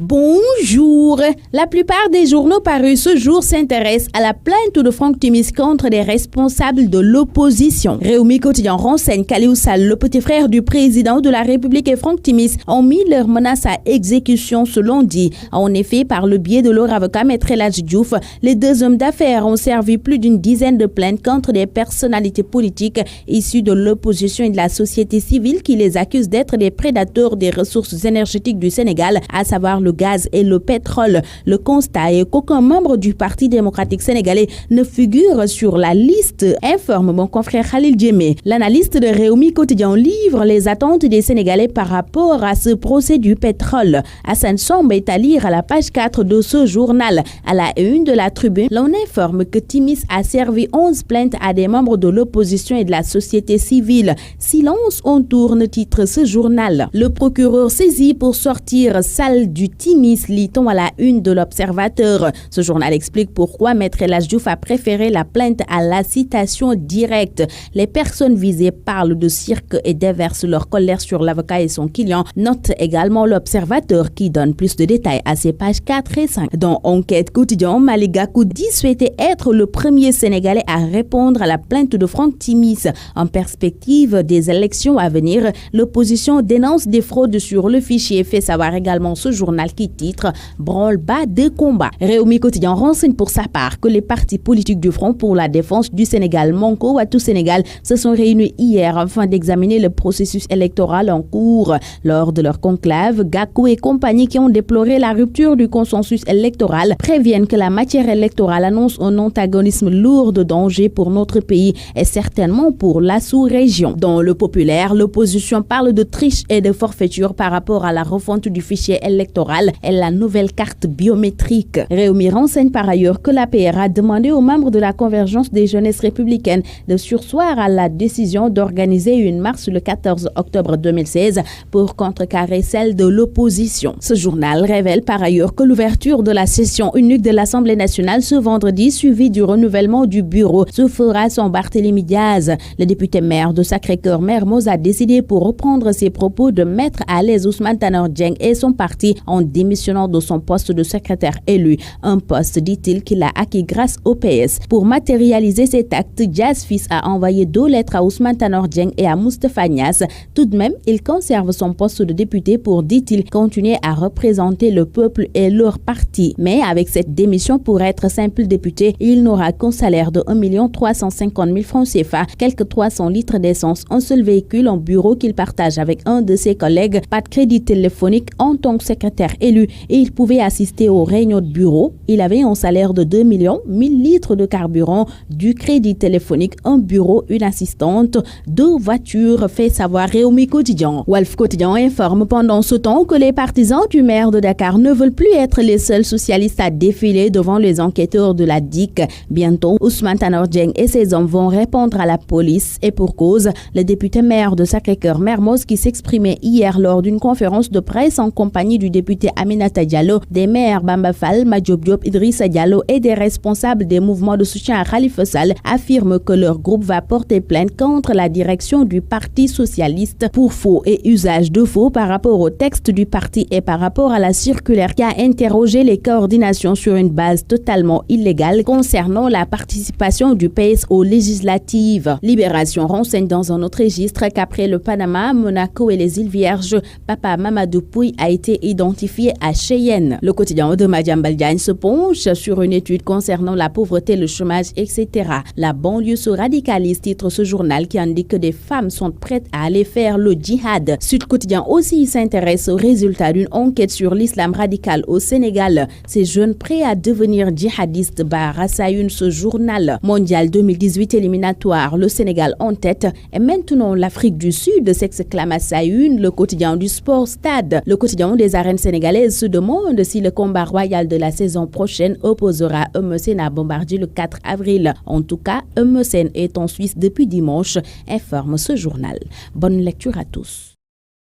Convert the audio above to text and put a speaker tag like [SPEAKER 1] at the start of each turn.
[SPEAKER 1] Bonjour. La plupart des journaux parus ce jour s'intéressent à la plainte de Franck Timis contre des responsables de l'opposition. Réumi Quotidien renseigne qu'Aliou Sall, le petit frère du président de la République et Franck Timis, ont mis leurs menaces à exécution selon dit. En effet, par le biais de leur avocat Maître El Hadji Diouf, les deux hommes d'affaires ont servi plus d'une dizaine de plaintes contre des personnalités politiques issues de l'opposition et de la société civile qui les accusent d'être des prédateurs des ressources énergétiques du Sénégal, à savoir le gaz et le pétrole. Le constat est qu'aucun membre du Parti démocratique sénégalais ne figure sur la liste, informe mon confrère Khalil Djemé. L'analyste de Réumi Quotidien livre les attentes des Sénégalais par rapport à ce procès du pétrole. Hassan Somb est à lire à la page 4 de ce journal. À la une de la Tribune, l'on informe que Timis a servi 11 plaintes à des membres de l'opposition et de la société civile. Silence entoure, titre ce journal. Le procureur saisi pour sortir Sall du Timis, lit-on à la une de l'Observateur. Ce journal explique pourquoi Maître El Hadji Diouf a préféré la plainte à la citation directe. Les personnes visées parlent de cirque et déversent leur colère sur l'avocat et son client. Note également l'Observateur qui donne plus de détails à ses pages 4 et 5. Dans Enquête Quotidien, Malick Gakou dit souhaiter être le premier Sénégalais à répondre à la plainte de Franck Timis. En perspective des élections à venir, l'opposition dénonce des fraudes sur le fichier, fait savoir également ce journal qui titre « Branle-bas de combat ». Réumi Quotidien renseigne pour sa part que les partis politiques du Front pour la défense du Sénégal, Manko Wattu Sénégal, se sont réunis hier afin d'examiner le processus électoral en cours. Lors de leur conclave, Gakou et compagnie qui ont déploré la rupture du consensus électoral préviennent que la matière électorale annonce un antagonisme lourd de danger pour notre pays et certainement pour la sous-région. Dans le populaire, l'opposition parle de triche et de forfaiture par rapport à la refonte du fichier électoral et la nouvelle carte biométrique. Réumi renseigne par ailleurs que l'APR a demandé aux membres de la convergence des jeunesses républicaines de surseoir à la décision d'organiser une marche le 14 octobre 2016 pour contrecarrer celle de l'opposition. Ce journal révèle par ailleurs que l'ouverture de la session unique de l'Assemblée nationale ce vendredi, suivie du renouvellement du bureau, se fera sans Barthélémy Diaz. Le député maire de Sacré-Cœur Mermoz a décidé, pour reprendre ses propos, de mettre à l'aise Ousmane Tanor Dieng et son parti en démissionnant de son poste de secrétaire élu. Un poste, dit-il, qu'il a acquis grâce au PS. Pour matérialiser cet acte, Diaz fils a envoyé 2 lettres à Ousmane Tanor Dieng et à Moustapha Niasse. Tout de même, il conserve son poste de député pour, dit-il, continuer à représenter le peuple et leur parti. Mais avec cette démission pour être simple député, il n'aura qu'un salaire de 1 350 000 francs CFA, quelques 300 litres d'essence, un seul véhicule en bureau qu'il partage avec un de ses collègues, pas de crédit téléphonique en tant que secrétaire élu et il pouvait assister aux réunions de bureau. Il avait un salaire de 2 1 000 litres de carburant, du crédit téléphonique, un bureau, une assistante, 2 voitures, fait savoir Réumi Quotidien. Walf Quotidien informe pendant ce temps que les partisans du maire de Dakar ne veulent plus être les seuls socialistes à défiler devant les enquêteurs de la DIC. Bientôt, Ousmane Tanor Dieng et ses hommes vont répondre à la police et pour cause, le député maire de Sacré-Cœur Mermoz qui s'exprimait hier lors d'une conférence de presse en compagnie du député Aminata Diallo, des maires Bamba Fall, Madiop Diop, Idrissa Diallo et des responsables des mouvements de soutien à Khalifa Sall affirment que leur groupe va porter plainte contre la direction du Parti socialiste pour faux et usage de faux par rapport au texte du parti et par rapport à la circulaire qui a interrogé les coordinations sur une base totalement illégale concernant la participation du PS aux législatives. Libération renseigne dans un autre registre qu'après le Panama, Monaco et les îles Vierges, Papa Mamadou Pouy a été identifié à Cheyenne. Le quotidien de Madiambal Diagne se penche sur une étude concernant la pauvreté, le chômage, etc. La banlieue se radicalise, titre ce journal qui indique que des femmes sont prêtes à aller faire le djihad. Sud Quotidien aussi s'intéresse aux résultats d'une enquête sur l'islam radical au Sénégal. Ces jeunes prêts à devenir djihadistes barrent à une ce journal. Mondial 2018 éliminatoire, le Sénégal en tête et maintenant l'Afrique du Sud s'exclame à sa une. Le quotidien du sport Stade. Le quotidien des arènes sénégalaises se demande si le combat royal de la saison prochaine opposera Eumeu Sène à Bombardier le 4 avril. En tout cas, Eumeu Sène est en Suisse depuis dimanche, informe ce journal. Bonne lecture à tous.